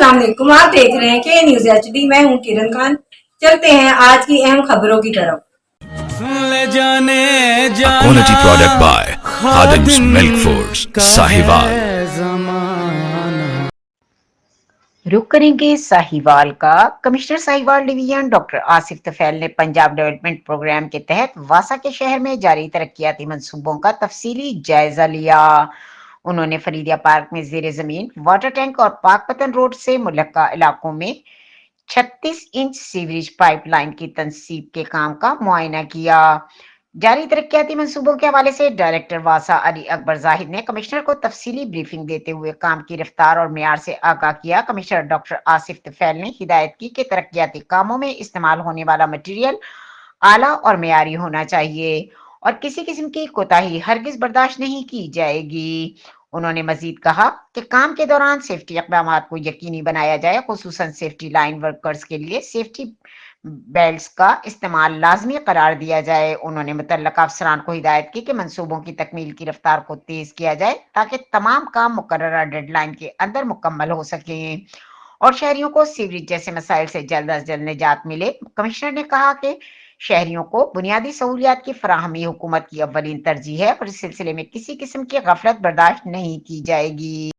अस्सलाम वालेकुम। आप देख रहे हैं के न्यूज HD। मैं हूं किरण खान। चलते हैं आज की अहम खबरों की तरफ। A quality product by Khadim's Milk Foods, Sahiwal. रुक करेंगे साहिवाल का। Commissioner Sahiwal division doctor Asif Tufail ने पंजाब डेवलपमेंट प्रोग्राम के तहत वासा के शहर में जारी तरक्याती मंसूबों का तफसीली जायजा लिया। उन्होंने फरीदिया पार्क में जेर जमीन वाटर टैंक और पाकपतन रोड से मुल्लका इलाकों में 36 इंच सीवरेज पाइपलाइन की तनसीब के काम का मुआयना किया। जारी तरक्याती मंसूबों के हवाले से डायरेक्टर वासा अली अकबर जाहिद ने कमिश्नर को तफसीली ब्रीफिंग देते हुए काम की रफ्तार और मेयार से आगाह किया। कमिश्नर डॉक्टर आसिफ तफैल ने हिदायत की कि तरक्याती कामों में इस्तेमाल होने वाला मटीरियल आला और मेयारी होना चाहिए और किसी किस्म की कोताही हरगिज बर्दाश्त नहीं की जाएगी। उन्होंने मजीद कहा कि काम के दौरान सेफ्टी इक़दाम को यकीनी बनाया जाए, खुसूसन सेफ्टी लाइन वर्कर्स के लिए सेफ्टी बेल्ट्स का इस्तेमाल लाजमी करार दिया जाए। उन्होंने मुतल्लका अफसरान को हिदायत की कि मंसूबों की तकमील की रफ्तार को तेज किया जाए ताकि तमाम काम मुकर्ररा डेडलाइन के अंदर मुकम्मल हो सके और शहरियों को सीवरेज जैसे मसाइल से जल्द अज जल्द निजात मिले। कमिश्नर ने कहा कि शहरियों को बुनियादी सहूलियात की फराहमी हुकूमत की अव्वलीन तरजीह है और इस सिलसिले में किसी किस्म की गफलत बर्दाश्त नहीं की जाएगी।